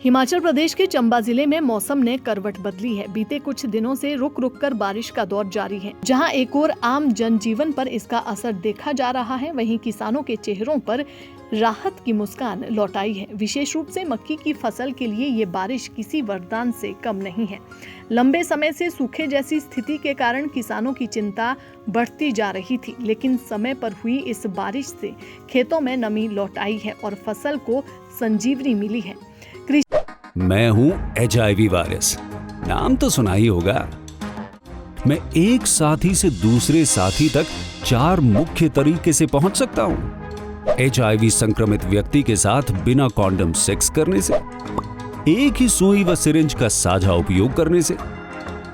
हिमाचल प्रदेश के चंबा जिले में मौसम ने करवट बदली है। बीते कुछ दिनों से रुक रुक कर बारिश का दौर जारी है। जहां एक और आम जनजीवन पर इसका असर देखा जा रहा है, वहीं किसानों के चेहरों पर राहत की मुस्कान लौट आई है। विशेष रूप से मक्की की फसल के लिए ये बारिश किसी वरदान से कम नहीं है। लंबे समय से सूखे जैसी स्थिति के कारण किसानों की चिंता बढ़ती जा रही थी, लेकिन समय पर हुई इस बारिश से खेतों में नमी लौट आई है और फसल को संजीवनी मिली है। मैं हूं HIV वायरस, नाम तो सुना ही होगा। मैं एक साथी से दूसरे साथी तक 4 मुख्य तरीके से पहुंच सकता हूं। HIV संक्रमित व्यक्ति के साथ बिना कॉन्डम सेक्स करने से, एक ही सुई व सिरिंज का साझा उपयोग करने से,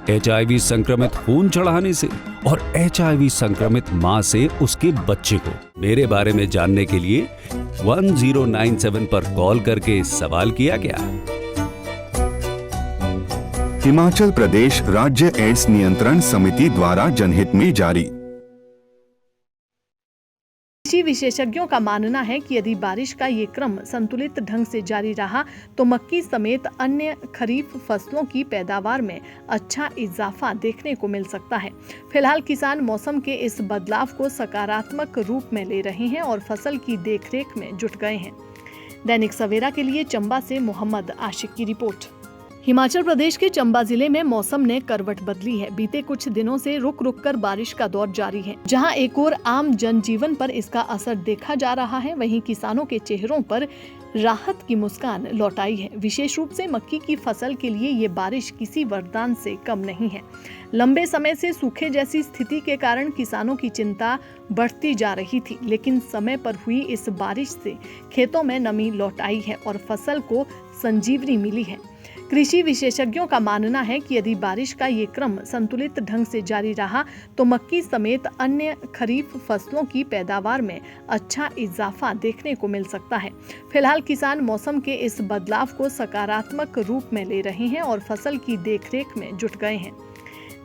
HIV संक्रमित खून चढ़ाने से और HIV संक्रमित मां से उसके बच्चे को। मेरे बारे में जानने के लिए 1097 पर कॉल करके सवाल किया गया। हिमाचल प्रदेश राज्य एड्स नियंत्रण समिति द्वारा जनहित में जारी। कृषि विशेषज्ञों का मानना है कि यदि बारिश का ये क्रम संतुलित ढंग से जारी रहा तो मक्की समेत अन्य खरीफ फसलों की पैदावार में अच्छा इजाफा देखने को मिल सकता है। फिलहाल किसान मौसम के इस बदलाव को सकारात्मक रूप में ले रहे हैं और फसल की देखरेख में जुट गए हैं। दैनिक सवेरा के लिए चंबा से मोहम्मद आशिक की रिपोर्ट। हिमाचल प्रदेश के चंबा जिले में मौसम ने करवट बदली है। बीते कुछ दिनों से रुक रुक कर बारिश का दौर जारी है। जहां एक और आम जनजीवन पर इसका असर देखा जा रहा है, वहीं किसानों के चेहरों पर राहत की मुस्कान लौट आई है। विशेष रूप से मक्की की फसल के लिए ये बारिश किसी वरदान से कम नहीं है। लंबे समय से सूखे जैसी स्थिति के कारण किसानों की चिंता बढ़ती जा रही थी, लेकिन समय पर हुई इस बारिश से खेतों में नमी लौट आई है और फसल को संजीवनी मिली है। कृषि विशेषज्ञों का मानना है कि यदि बारिश का ये क्रम संतुलित ढंग से जारी रहा तो मक्की समेत अन्य खरीफ फसलों की पैदावार में अच्छा इजाफा देखने को मिल सकता है। फिलहाल किसान मौसम के इस बदलाव को सकारात्मक रूप में ले रहे हैं और फसल की देखरेख में जुट गए हैं।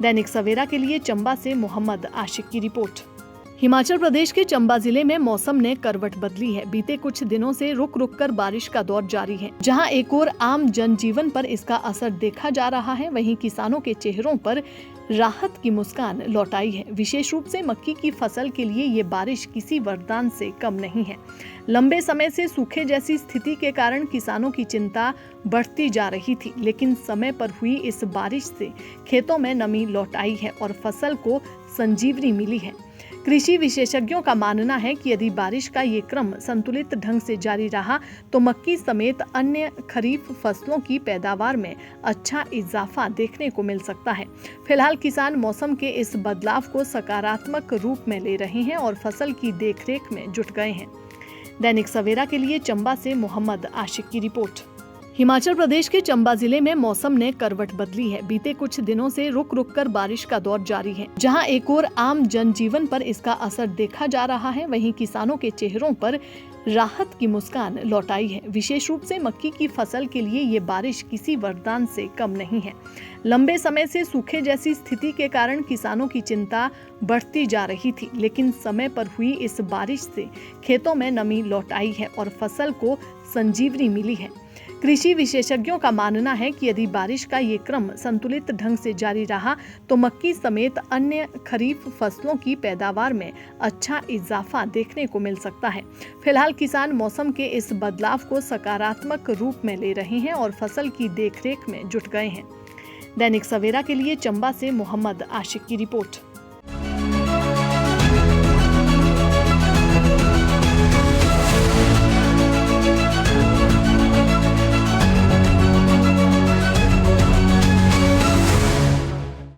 दैनिक सवेरा के लिए चंबा से मोहम्मद आशिक की रिपोर्ट। हिमाचल प्रदेश के चंबा जिले में मौसम ने करवट बदली है। बीते कुछ दिनों से रुक रुक कर बारिश का दौर जारी है। जहां एक और आम जनजीवन पर इसका असर देखा जा रहा है, वहीं किसानों के चेहरों पर राहत की मुस्कान लौट आई है। विशेष रूप से मक्की की फसल के लिए ये बारिश किसी वरदान से कम नहीं है। लंबे समय से सूखे जैसी स्थिति के कारण किसानों की चिंता बढ़ती जा रही थी, लेकिन समय पर हुई इस बारिश से खेतों में नमी लौट आई है और फसल को संजीवनी मिली है। कृषि विशेषज्ञों का मानना है कि यदि बारिश का ये क्रम संतुलित ढंग से जारी रहा तो मक्की समेत अन्य खरीफ फसलों की पैदावार में अच्छा इजाफा देखने को मिल सकता है। फिलहाल किसान मौसम के इस बदलाव को सकारात्मक रूप में ले रहे हैं और फसल की देखरेख में जुट गए हैं। दैनिक सवेरा के लिए चंबा से मोहम्मद आशिक की रिपोर्ट। हिमाचल प्रदेश के चंबा जिले में मौसम ने करवट बदली है। बीते कुछ दिनों से रुक रुक कर बारिश का दौर जारी है। जहां एक और आम जनजीवन पर इसका असर देखा जा रहा है, वहीं किसानों के चेहरों पर राहत की मुस्कान लौट आई है। विशेष रूप से मक्की की फसल के लिए ये बारिश किसी वरदान से कम नहीं है। लंबे समय से सूखे जैसी स्थिति के कारण किसानों की चिंता बढ़ती जा रही थी, लेकिन समय पर हुई इस बारिश से खेतों में नमी लौट आई है और फसल को संजीवनी मिली है। कृषि विशेषज्ञों का मानना है कि यदि बारिश का ये क्रम संतुलित ढंग से जारी रहा तो मक्की समेत अन्य खरीफ फसलों की पैदावार में अच्छा इजाफा देखने को मिल सकता है। फिलहाल किसान मौसम के इस बदलाव को सकारात्मक रूप में ले रहे हैं और फसल की देखरेख में जुट गए हैं। दैनिक सवेरा के लिए चंबा से मोहम्मद आशिक की रिपोर्ट।